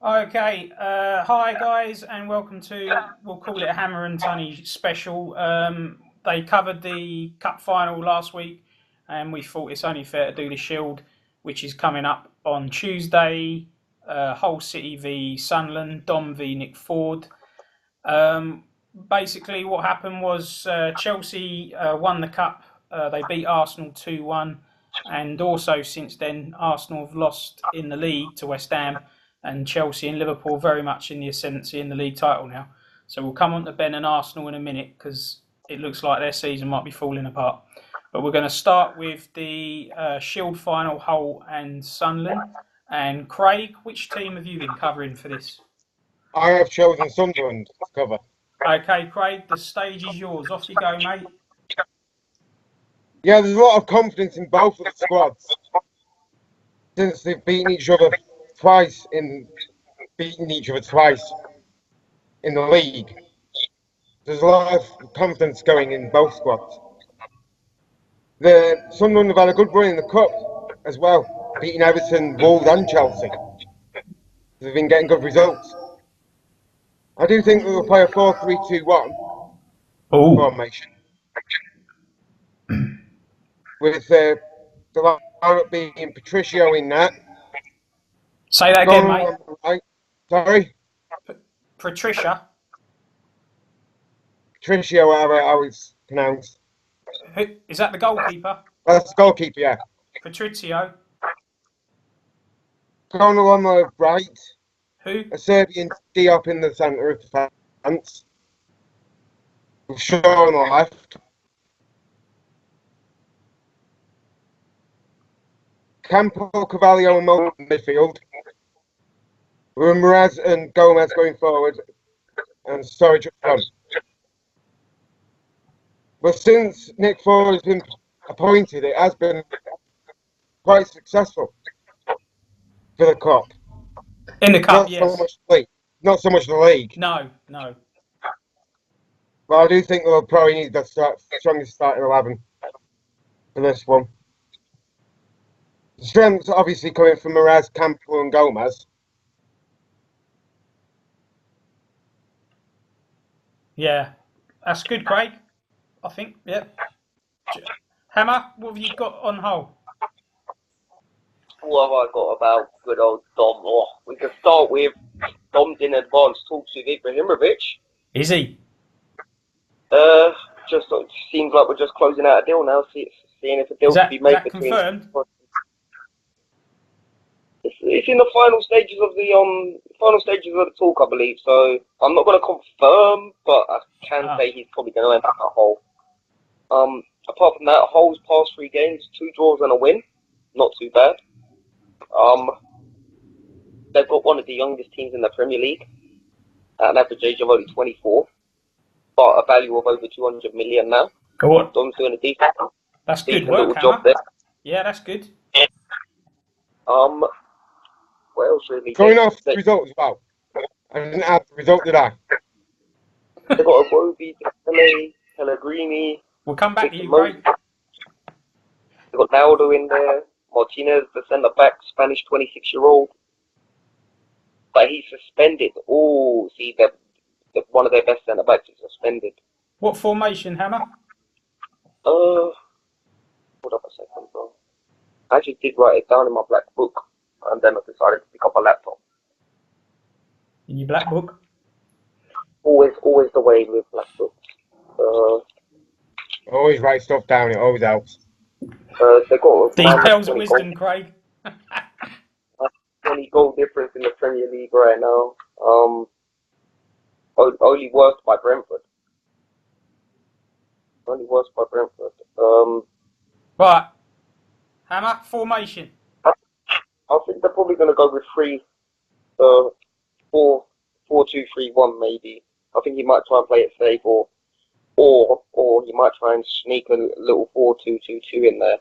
Okay, hi guys, and welcome to, we'll call it a Hammer and Tunney special. They covered the cup final last week, and we thought it's only fair to do the Shield, which is coming up on Tuesday. Hull City v Sunderland, Dom v Nick Ford. Um, Basically, what happened was Chelsea won the cup. They beat Arsenal 2-1, and also since then, Arsenal have lost in the league to West Ham, and Chelsea and Liverpool very much in the ascendancy in the league title now. So we'll come on to Ben and Arsenal in a minute because it looks like their season might be falling apart. But we're going to start with the Shield final, Hull and Sunderland. And Craig, which team have you been covering for this? I have chosen Sunderland to cover. Okay, Craig, the stage is yours. Off you go, mate. Yeah, there's a lot of confidence in both of the squads since they've beaten each other twice in the league. There's a lot of confidence going in both squads. The Sunderland have had a good run in the cup as well, beating Everton, Wolves, and Chelsea. They've been getting good results. I do think they'll play a 4-3-2-1 Oh, formation with the lineup being Patricio in that. say that again, Going mate. on the right, sorry, Patricia. Patricio, whatever I was pronounced. Who, is that the goalkeeper? That's the goalkeeper, yeah. Patrizio. Going along the right, Who? a Serbian Diop in the centre of defence. Shaw on the left. Campo, Carvalho and Mo in midfield. Ramirez and Gomez going forward. And Storage up front. But since Nick Ford has been appointed, it has been quite successful for the Cup. In the cup, yes. Not so much the league. No, no. But I do think they'll probably need the strongest starting 11 for this one. The strength's obviously coming from Mraz, Campo and Gomez. Yeah. That's good, Craig. I think, yeah. Hammer, what have you got on Hull? What have I got about good old Dom? Oh, we can start with Dom's in advanced talks with Ibrahimovic. Is he? Just seems like we're just closing out a deal now, seeing if a deal can be Is made that between. confirmed? It's in the final stages of the talk, I believe. So I'm not going to confirm, but I can say he's probably going to end up at Hull. Apart from that, Hull's past 3 games, 2 draws and a win, not too bad. They've got one of the youngest teams in the Premier League at an average age of only 24, but a value of over 200 million now. Go on. Dom's doing a decent good work, little job there. Yeah, that's good. What else really? Going off the result as well. I didn't have the result, did I? They've got a Iwobi, Pellegrini. We'll come back to you, Craig. They've got Naldo in there. Martinez, the centre back, Spanish 26-year-old. But he's suspended. Oh, see, one of their best centre backs is suspended. What formation, Hammer? Hold up a second, bro. I actually did write it down in my black book, and then I decided to pick up a laptop. In your black book? Always the way with black books. Always write stuff down, it always helps. They got These pearls of wisdom, Craig. 20 goal difference in the Premier League right now. Only worse by Brentford. Right. Hammer, formation. I think they're probably going to go with 4-2-3-1 maybe. I think he might try and play it safe, or he might try and sneak a little 4-2-2-2 in there.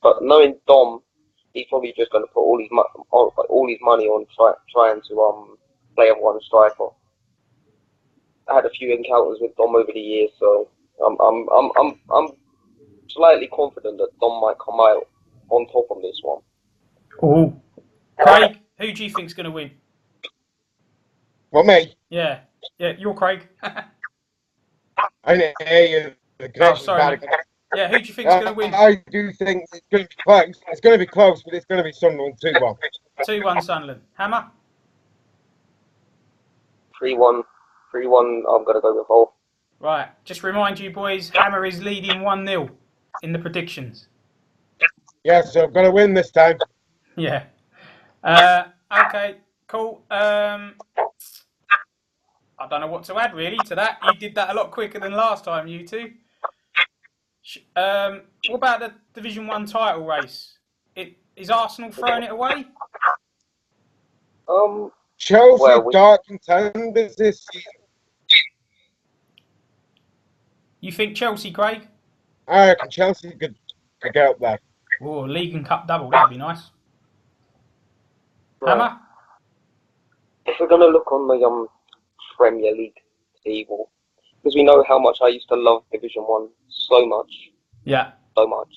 But knowing Dom, he's probably just going to put all his money on trying to play a one striker. I had a few encounters with Dom over the years, so I'm slightly confident that Dom might come out on top on this one. Oh, Craig, who do you think's going to win? Well, me, Yeah. Yeah, you're Craig. I didn't hear you. The Oh, connection's sorry, bad mate. again. Yeah, who do you think's going to win? I do think it's going to be close. It's going to be close, but it's going to be Sunderland 2-1. 2-1 Sunderland. Hammer? 3-1. 3-1, I'm going to go with Hull. Right. Just remind you, boys, Hammer is leading 1-0 in the predictions. Yeah, so I'm going to win this time. Yeah. Okay, cool. I don't know what to add, really, to that. You did that a lot quicker than last time, you two. What about the Division 1 title race? Is Arsenal throwing it away? Chelsea Well, dark contenders this season. You think Chelsea, Craig? I reckon Chelsea could get up there. Oh, League and Cup double, that'd be nice. right. Hammer? If we're going to look on the Premier League table, because we know how much I used to love Division 1 so much. Yeah. So much.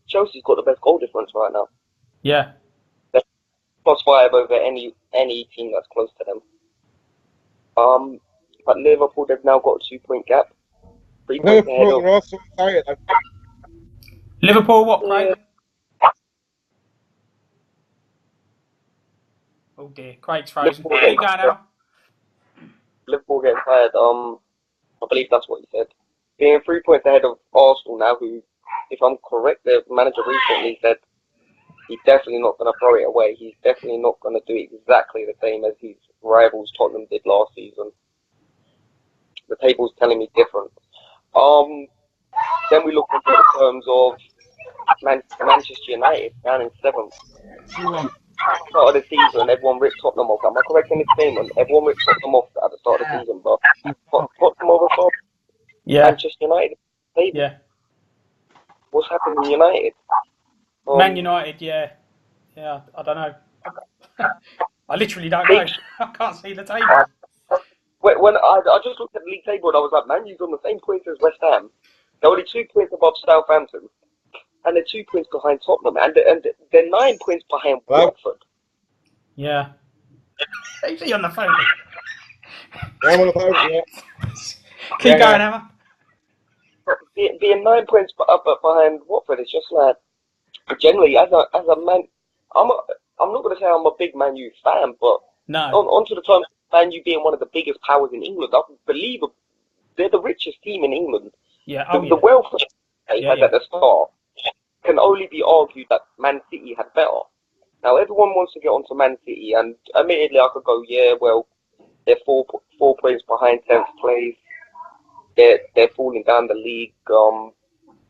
Chelsea's got the best goal difference right now. Yeah. They're +5 over any team that's close to them. But Liverpool, they've now got a 2-point gap. 3 points ahead Liverpool of. are also tired. Liverpool, what, Craig? Yeah. Oh dear, Craig's frozen. Liverpool Keep going, Hammer. Liverpool getting tired. I believe that's what he said. Being 3 points ahead of Arsenal now, who, if I'm correct, their manager recently said he's definitely not going to throw it away. He's definitely not going to do exactly the same as his rivals Tottenham did last season. The table's telling me different. Then we look into the terms of Manchester United down in 7th. Start of the season, everyone ripped Tottenham off. Am I correct in this statement? Everyone ripped Tottenham off at the start of the season, but Tottenham over top. Yeah. Manchester United. Table. Yeah. What's happened in United? Man United, yeah. Yeah, I don't know. I literally don't know. I can't see the table. When I just looked at the league table and I was like, Man U's on the same points as West Ham. They're only 2 points above Southampton. And they're 2 points behind Tottenham. And they're 9 points behind Watford. Yeah. Is he on the phone? I'm on the phone, yeah. Keep going, Hammer. Being 9 points up behind Watford, it's just like, generally, as a man, I'm not going to say I'm a big Man U fan, but no. Onto the terms of Man U being one of the biggest powers in England, I believe they're the richest team in England. Yeah. The wealth they had at the start can only be argued that Man City had better. Now, everyone wants to get onto Man City, and admittedly, I could go, yeah, well, they're 4 points behind 10th place. They're falling down the league.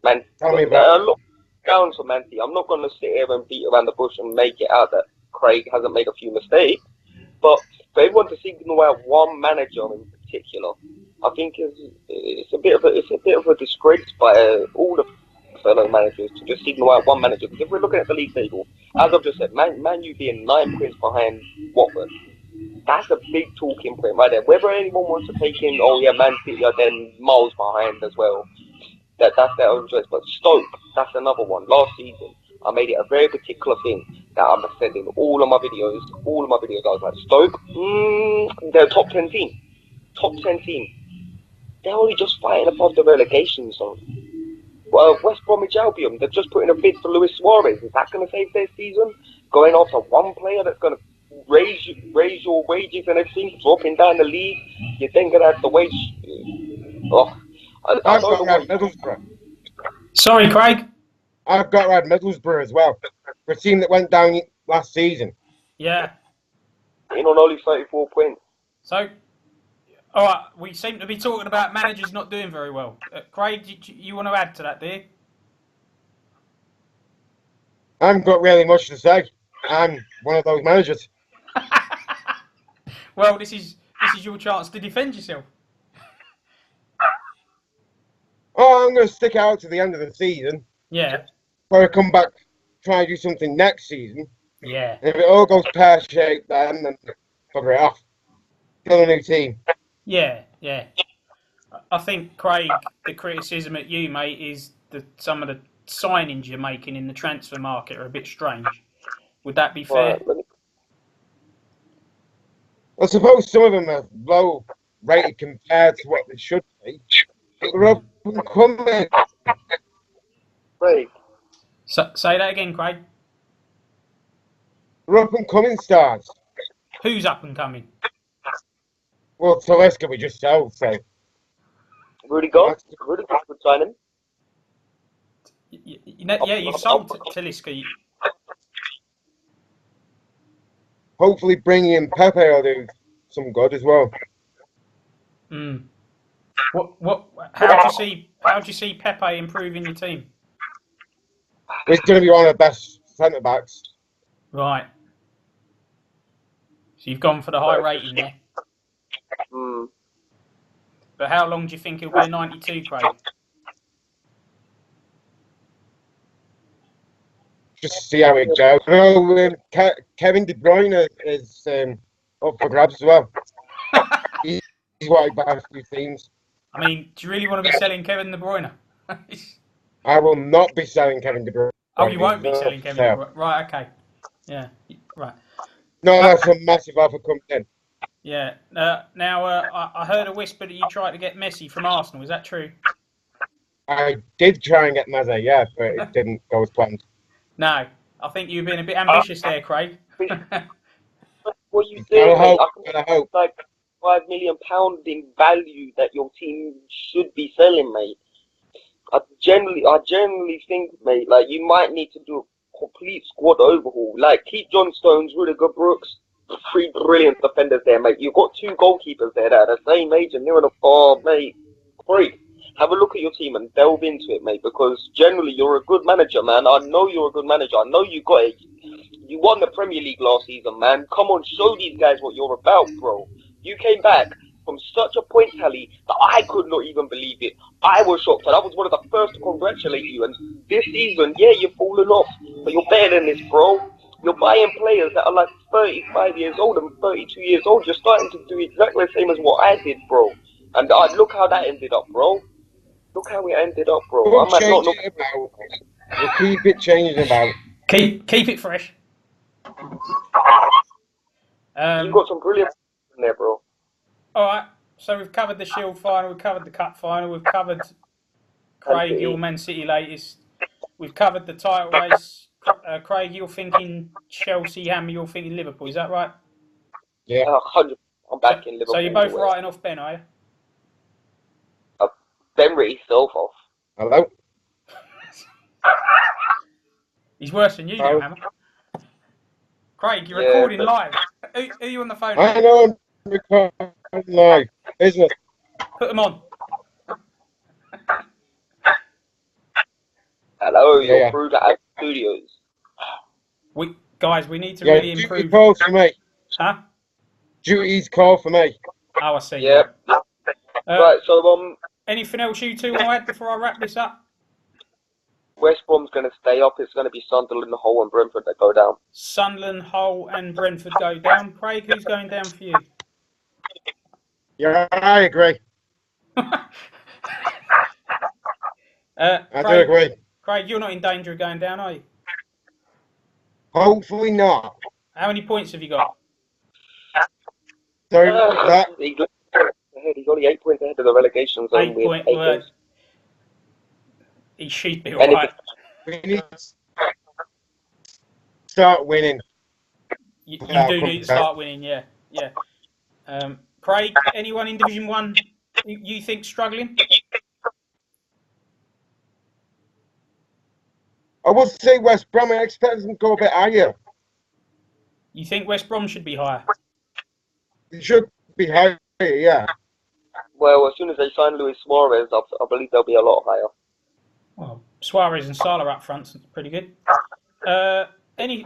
Man, Tell me about look down to Man City. I'm not going to sit here and beat around the bush and make it out that Craig hasn't made a few mistakes, but for everyone to signal out one manager in particular, I think it's a bit of a disgrace by all the fellow managers to just signal out one manager. Because if we're looking at the league table, as I've just said, Man U being 9 points behind Watford, that's a big talking point right there. Whether anyone wants to take in, oh yeah, Man City are then miles behind as well, that's their own choice. But Stoke, that's another one. Last season, I made it a very particular thing that I'm said in all of my videos. I was like, Stoke, they're a top 10 team. Top 10 team. They're only just fighting above the relegation zone. Well, West Bromwich Albion, they're just putting a bid for Luis Suarez. Is that going to save their season? Going after one player that's going to raise your wages and everything, dropping down the league, you're then going to have to wage. I've got Red Middlesbrough. Sorry, Craig. I've got Red Middlesbrough as well. For a team that went down last season. Yeah. In on only 34 points. So, all right, we seem to be talking about managers not doing very well. Craig, you want to add to that, do you? I haven't got really much to say. I'm one of those managers. Well, this is your chance to defend yourself. Oh, I'm going to stick out to the end of the season. Yeah. Where I come back, try and do something next season. Yeah. And if it all goes pear-shaped then bugger it off. Build a new team. Yeah, yeah. I think, Craig, the criticism at you, mate, is that some of the signings you're making in the transfer market are a bit strange. Would that be fair? Right, I suppose some of them are low rated compared to what they should be. But they're up and coming. Craig, So, say that again, Craig. They're up and coming stars. Who's up and coming? Well, Talisca we just sold, so Rudiger would sign him. Yeah, you've sold Talisca. hopefully bringing in Pepe will do some good as well. Mm. How do you see Pepe improving your team? He's going to be one of the best centre backs. Right. So you've gone for the high rating there. Mm. But how long do you think he'll be a 92, Craig? Just see how it goes. No, Kevin De Bruyne is up for grabs as well. He's wanted by a few teams. I mean, do you really want to be selling Kevin De Bruyne? I will not be selling Kevin De Bruyne. Oh, you won't be selling Kevin De Bruyne. Right, okay. Yeah, right. No, that's a massive offer coming in. Yeah. Now, I heard a whisper that you tried to get Messi from Arsenal. Is that true? I did try and get Messi, yeah, but it didn't go as planned. No. I think you've been a bit ambitious there, Craig. What you saying, mate? I hope. Like £5 million in value that your team should be selling, mate. I generally think, mate, like you might need to do a complete squad overhaul. Like keep John Stones, Rudiger, Brooks, 3 brilliant defenders there, mate. You've got 2 goalkeepers there that are the same age and near enough. Oh, mate, great. Have a look at your team and delve into it, mate, because generally you're a good manager, man. I know you're a good manager. I know you got it. You won the Premier League last season, man. Come on, show these guys what you're about, bro. You came back from such a point tally that I could not even believe it. I was shocked, and I was one of the first to congratulate you. And this season, yeah, you've fallen off, but you're better than this, bro. You're buying players that are like 35 years old and 32 years old. You're starting to do exactly the same as what I did, bro. And look how that ended up, bro. Look how it ended up, bro. We'll keep it changing about. Keep it fresh. You've got some brilliant in there, bro. All right. So we've covered the Shield final. We've covered the Cup final. We've covered Craig, your Man City latest. We've covered the title race. Craig, you're thinking Chelsea. Hammer, you're thinking Liverpool. Is that right? Yeah. 100%. I'm back in Liverpool. So you're both writing off Ben, are you? Ben writ himself off. Hello? He's worse than you, now, Hammer. Craig, you're recording live. Who are you on the phone with? I know I'm recording live, isn't it? Put them on. Hello, you're through the studios. Guys, we need to really improve. Duty call for me. Huh? Duty's call for me. Oh, I see. Yeah. Right, so anything else you two want to add before I wrap this up? West Brom's going to stay up. It's going to be Sunderland, Hull and Brentford that go down. Sunderland, Hull and Brentford go down. Craig, who's going down for you? Yeah, I agree. I do agree. Craig, you're not in danger of going down, are you? Hopefully not. How many points have you got? Sorry, He's only 8 points ahead of the relegation zone. 8 points. Well, he should be alright. We need to start winning. You do need to start winning, yeah. Craig, anyone in Division 1 you think struggling? I would say West Brom. I expect them to go a bit higher. You think West Brom should be higher? It should be higher, yeah. Well, as soon as they sign Luis Suarez, I believe they'll be a lot higher. Well, Suarez and Salah up front, so pretty good. Hammy,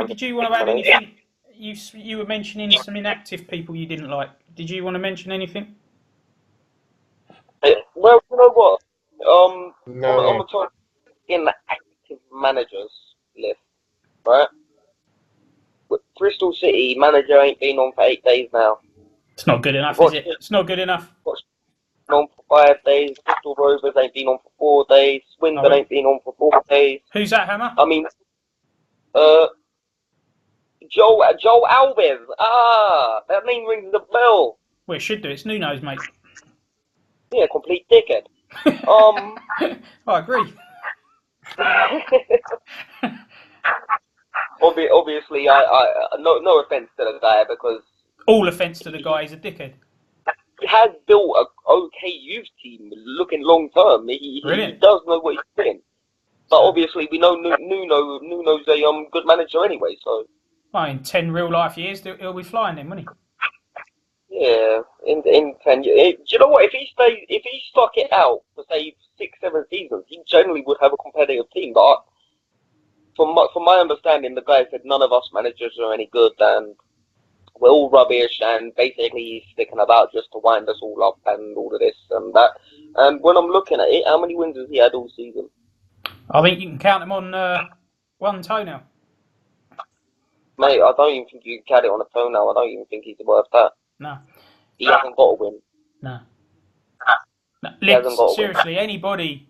did you want to add anything? You were mentioning some inactive people you didn't like. Did you want to mention anything? Well, you know what? No. On the top in the active managers list, right? With Bristol City manager ain't been on for 8 days now. It's not good enough, is it? It's not good enough. Been on for 5 days. Bristol Rovers ain't been on for 4 days. Swindon ain't been on for 4 days. Who's that, Hammer? I mean, Joe Alves. Ah, that name rings a bell. Well, it should do. It's Nuno's, mate. Yeah, complete dickhead. I agree. Obviously, no offense to the guy because All offence to the guy, he's a dickhead. he has built a okay youth team. Looking long term, he does know what he's doing. But obviously, we know Nuno's a good manager anyway. So, well, in 10 real life years, he'll be flying then, won't he? yeah, in 10 years. Do you know what? If he stuck it out for say 6-7 seasons, he generally would have a competitive team. But from my understanding, the guy said none of us managers are any good, and we're all rubbish, and basically he's sticking about just to wind us all up and all of this and that. And when I'm looking at it, how many wins has he had all season? I think you can count them on one toe now. Mate, I don't even think you can count it on a toenail. I don't even think he's worth that. No. He hasn't got a win. No. He hasn't got a Seriously, anybody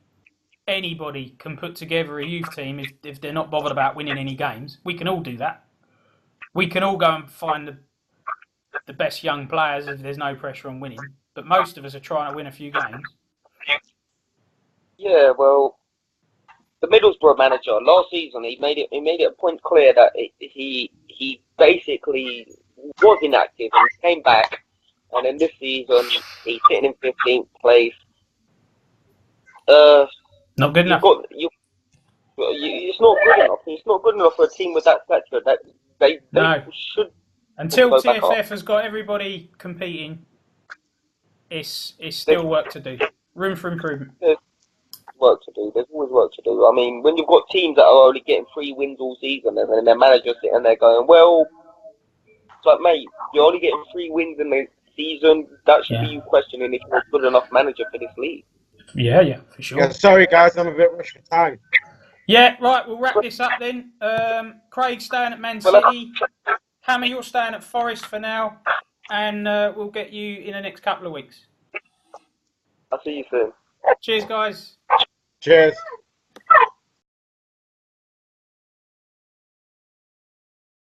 can put together a youth team if they're not bothered about winning any games. We can all do that. We can all go and find the best young players if there's no pressure on winning. But most of us are trying to win a few games. Yeah, well, the Middlesbrough manager last season he made it a point clear that he basically was inactive and he came back, and in this season he's sitting in 15th place. Not good enough. It's not good enough. It's not good enough for a team with that stature. That they should. Until TFF has got everybody competing, it's still work to do. Room for improvement. There's work to do. There's always work to do. I mean, when you've got teams that are only getting 3 wins all season, and then their manager's sitting there going, "Well, it's like, mate, you're only getting 3 wins in the season. That should be you questioning if you're a good enough manager for this league." Yeah, for sure. Yeah, sorry guys, I'm a bit rushed for time. Yeah, right, we'll wrap this up then. Craig's staying at Man City. Hammer, you're staying at Forest for now. And we'll get you in the next couple of weeks. I'll see you soon. Cheers, guys. Cheers.